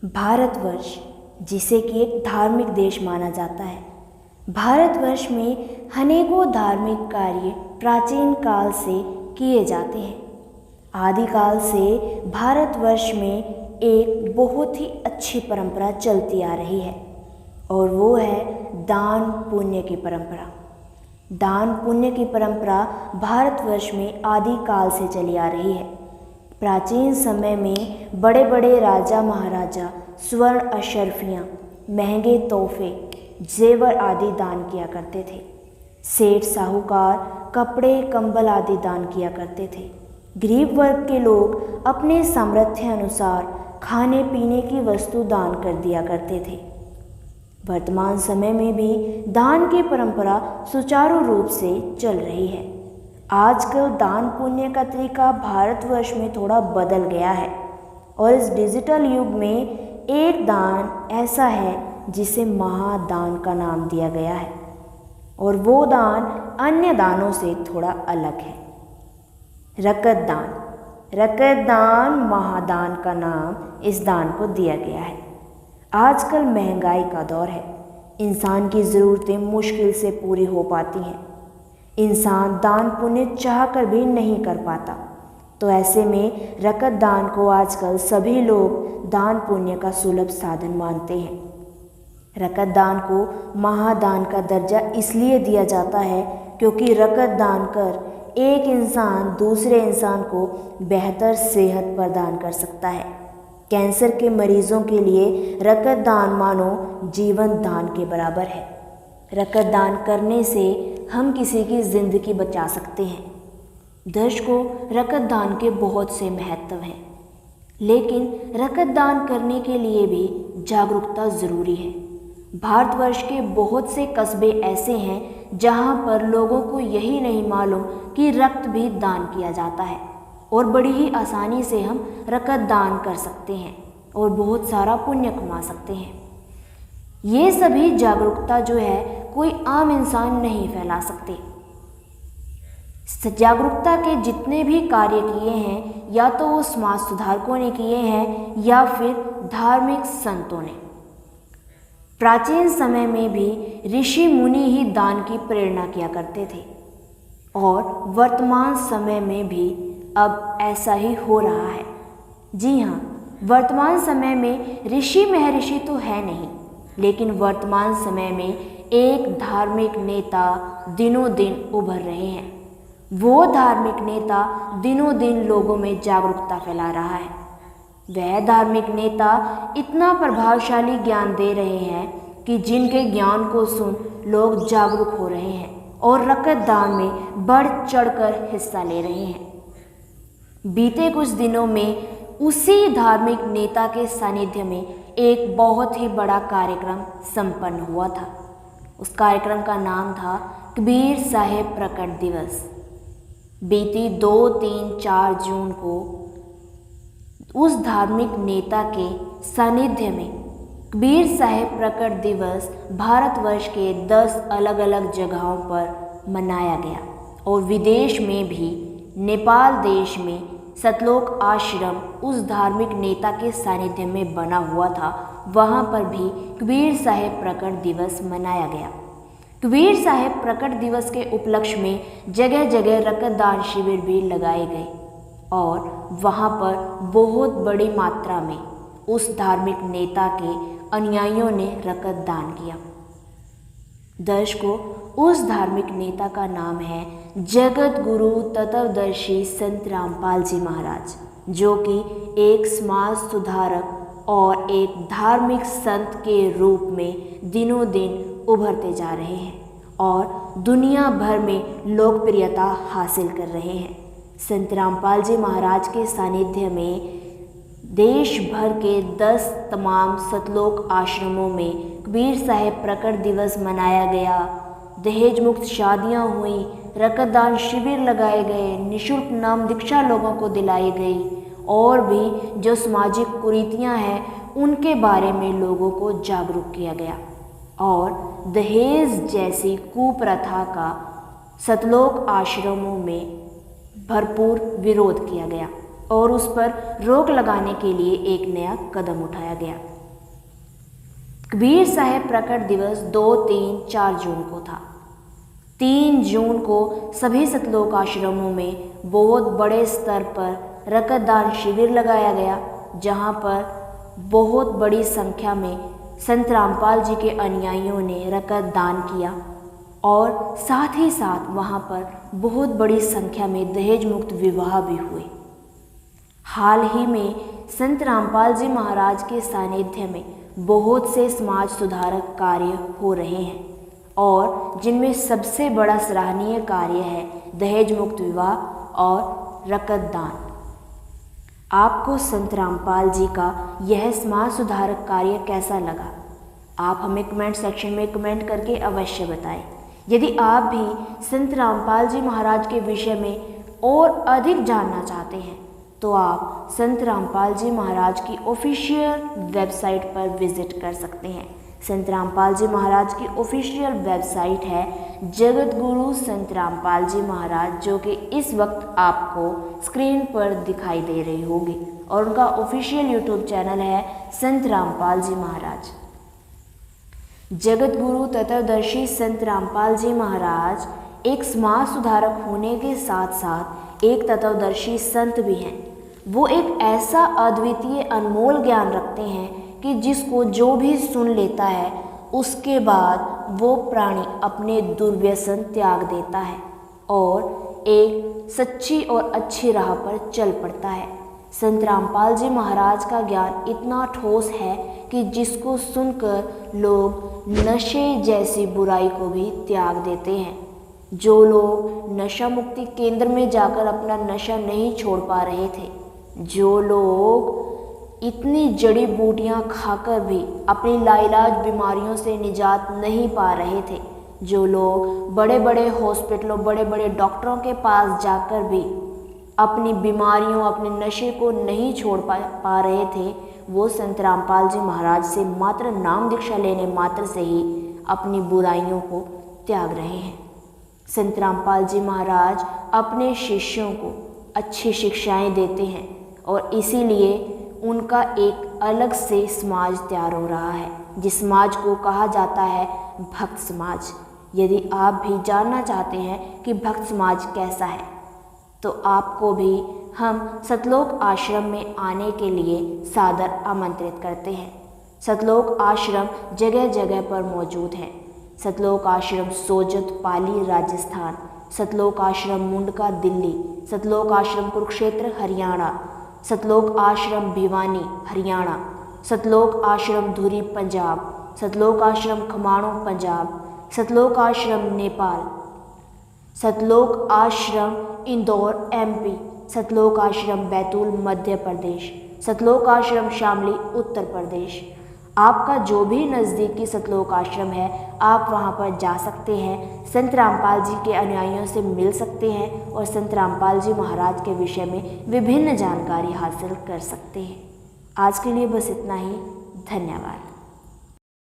भारतवर्ष, जिसे कि एक धार्मिक देश माना जाता है। भारतवर्ष में अनेकों धार्मिक कार्य प्राचीन काल से किए जाते हैं। आदिकाल से भारतवर्ष में एक बहुत ही अच्छी परंपरा चलती आ रही है और वो है दान पुण्य की परंपरा। दान पुण्य की परंपरा भारतवर्ष में आदिकाल से चली आ रही है। प्राचीन समय में बड़े बड़े राजा महाराजा स्वर्ण अशर्फियाँ, महंगे तोहफे, जेवर आदि दान किया करते थे। सेठ साहूकार कपड़े कंबल आदि दान किया करते थे। गरीब वर्ग के लोग अपने सामर्थ्य अनुसार खाने पीने की वस्तु दान कर दिया करते थे। वर्तमान समय में भी दान की परंपरा सुचारू रूप से चल रही है। आजकल दान पुण्य का तरीका भारतवर्ष में थोड़ा बदल गया है और इस डिजिटल युग में एक दान ऐसा है जिसे महादान का नाम दिया गया है और वो दान अन्य दानों से थोड़ा अलग है। रकत दान। रकत दान महादान का नाम इस दान को दिया गया है। आजकल महंगाई का दौर है। इंसान की ज़रूरतें मुश्किल से पूरी हो पाती हैं। इंसान दान पुण्य चाह कर भी नहीं कर पाता, तो ऐसे में रकत दान को आजकल सभी लोग दान पुण्य का सुलभ साधन मानते हैं। रकत दान को महादान का दर्जा इसलिए दिया जाता है क्योंकि रकत दान कर एक इंसान दूसरे इंसान को बेहतर सेहत प्रदान कर सकता है। कैंसर के मरीजों के लिए रकत दान मानो जीवन दान के बराबर है। रकत दान करने से हम किसी की ज़िंदगी बचा सकते हैं। दर्शकों, रकत दान के बहुत से महत्व हैं, लेकिन रकत दान करने के लिए भी जागरूकता ज़रूरी है। भारतवर्ष के बहुत से कस्बे ऐसे हैं जहां पर लोगों को यही नहीं मालूम कि रक्त भी दान किया जाता है और बड़ी ही आसानी से हम रकत दान कर सकते हैं और बहुत सारा पुण्य कमा सकते हैं। ये सभी जागरूकता जो है कोई आम इंसान नहीं फैला सकते। जागरूकता के जितने भी कार्य किए हैं या तो वो समाज सुधारकों ने किए हैं या फिर धार्मिक संतों ने। प्राचीन समय में भी ऋषि मुनि ही दान की प्रेरणा किया करते थे और वर्तमान समय में भी अब ऐसा ही हो रहा है। जी हाँ, वर्तमान समय में ऋषि महर्षि तो है नहीं, लेकिन वर्तमान समय में एक धार्मिक नेता दिनों दिन उभर रहे हैं। वो धार्मिक नेता दिनों दिन लोगों में जागरूकता फैला रहा है। वह धार्मिक नेता इतना प्रभावशाली ज्ञान दे रहे हैं कि जिनके ज्ञान को सुन लोग जागरूक हो रहे हैं और रकत दान में बढ़ चढ़कर हिस्सा ले रहे हैं। बीते कुछ दिनों में उसी धार्मिक नेता के सानिध्य में एक बहुत ही बड़ा कार्यक्रम संपन्न हुआ था। उस कार्यक्रम का नाम था कबीर साहेब प्रकट दिवस। बीती 2, 3, 4 जून को उस धार्मिक नेता के सानिध्य में कबीर साहेब प्रकट दिवस भारतवर्ष के 10 अलग अलग जगहों पर मनाया गया और विदेश में भी नेपाल देश में सतलोक आश्रम उस धार्मिक नेता के सानिध्य में बना हुआ था। वहाँ पर भी कबीर साहेब प्रकट दिवस मनाया गया। कबीर साहेब प्रकट दिवस के उपलक्ष्य में जगह जगह रक्तदान शिविर भी लगाए गए और वहाँ पर बहुत बड़ी मात्रा में उस धार्मिक नेता के अनुयायियों ने रकत दान किया। दर्शकों, उस धार्मिक नेता का नाम है जगत गुरु तत्वदर्शी संत रामपाल जी महाराज, जो कि एक समाज सुधारक और एक धार्मिक संत के रूप में दिनों दिन उभरते जा रहे हैं और दुनिया भर में लोकप्रियता हासिल कर रहे हैं। संत रामपाल जी महाराज के सानिध्य में देश भर के 10 तमाम सतलोक आश्रमों में कबीर साहेब प्रकट दिवस मनाया गया। दहेज मुक्त शादियां हुई, रक्तदान शिविर लगाए गए, निःशुल्क नाम दीक्षा लोगों को दिलाई गई और भी जो सामाजिक कुरीतियां हैं उनके बारे में लोगों को जागरूक किया गया और दहेज जैसी कुप्रथा का सतलोक आश्रमों में भरपूर विरोध किया गया। और उस पर रोक लगाने के लिए एक नया कदम उठाया गया। कबीर साहब प्रकट दिवस 2, 3, 4 जून को था। 3 जून को सभी सतलोक आश्रमों में बहुत बड़े स्तर पर रक्तदान शिविर लगाया गया, जहां पर बहुत बड़ी संख्या में संत रामपाल जी के अनुयायियों ने रक्तदान किया और साथ ही साथ वहां पर बहुत बड़ी संख्या में दहेज मुक्त विवाह भी हुए। हाल ही में संत रामपाल जी महाराज के सानिध्य में बहुत से समाज सुधारक कार्य हो रहे हैं और जिनमें सबसे बड़ा सराहनीय कार्य है दहेज मुक्त विवाह और रक्तदान। आपको संत रामपाल जी का यह समाज सुधारक कार्य कैसा लगा? आप हमें कमेंट सेक्शन में कमेंट करके अवश्य बताएं। यदि आप भी संत रामपाल जी महाराज के विषय में और अधिक जानना चाहते हैं तो आप संत रामपाल जी महाराज की ऑफिशियल वेबसाइट पर विजिट कर सकते हैं। संत रामपाल जी महाराज की ऑफिशियल वेबसाइट है जगत गुरु संत रामपाल जी महाराज, जो कि इस वक्त आपको स्क्रीन पर दिखाई दे रही होगी, और उनका ऑफिशियल यूट्यूब चैनल है संत रामपाल जी महाराज। जगत गुरु तत्वदर्शी संत रामपाल जी महाराज एक समाज सुधारक होने के साथ साथ एक तत्वदर्शी संत भी हैं। वो एक ऐसा अद्वितीय अनमोल ज्ञान रखते हैं कि जिसको जो भी सुन लेता है उसके बाद वो प्राणी अपने दुर्व्यसन त्याग देता है और एक सच्ची और अच्छी राह पर चल पड़ता है। संत रामपाल जी महाराज का ज्ञान इतना ठोस है कि जिसको सुनकर लोग नशे जैसी बुराई को भी त्याग देते हैं। जो लोग नशा मुक्ति केंद्र में जाकर अपना नशा नहीं छोड़ पा रहे थे, जो लोग इतनी जड़ी बूटियां खाकर भी अपनी लाइलाज बीमारियों से निजात नहीं पा रहे थे, जो लोग बड़े बड़े हॉस्पिटलों बड़े बड़े डॉक्टरों के पास जाकर भी अपनी बीमारियों अपने नशे को नहीं छोड़ पा रहे थे, वो संत रामपाल जी महाराज से मात्र नाम दीक्षा लेने मात्र से ही अपनी बुराइयों को त्याग रहे हैं। संत रामपाल जी महाराज अपने शिष्यों को अच्छी शिक्षाएं देते हैं और इसीलिए उनका एक अलग से समाज तैयार हो रहा है, जिस समाज को कहा जाता है भक्त समाज। यदि आप भी जानना चाहते हैं कि भक्त समाज कैसा है तो आपको भी हम सतलोक आश्रम में आने के लिए सादर आमंत्रित करते हैं। सतलोक आश्रम जगह जगह पर मौजूद है। सतलोक आश्रम सोजत पाली राजस्थान, सतलोक आश्रम मुंडका दिल्ली, सतलोक आश्रम कुरुक्षेत्र हरियाणा, सतलोक आश्रम भिवानी हरियाणा, सतलोक आश्रम धुरी पंजाब, सतलोक आश्रम खमाणों पंजाब, सतलोक आश्रम नेपाल, सतलोक आश्रम इंदौर एमपी, सतलोक आश्रम बैतूल मध्य प्रदेश, सतलोक आश्रम शामली उत्तर प्रदेश। आपका जो भी नज़दीकी सतलोक आश्रम है आप वहां पर जा सकते हैं, संत रामपाल जी के अनुयायियों से मिल सकते हैं और संत रामपाल जी महाराज के विषय में विभिन्न जानकारी हासिल कर सकते हैं। आज के लिए बस इतना ही। धन्यवाद।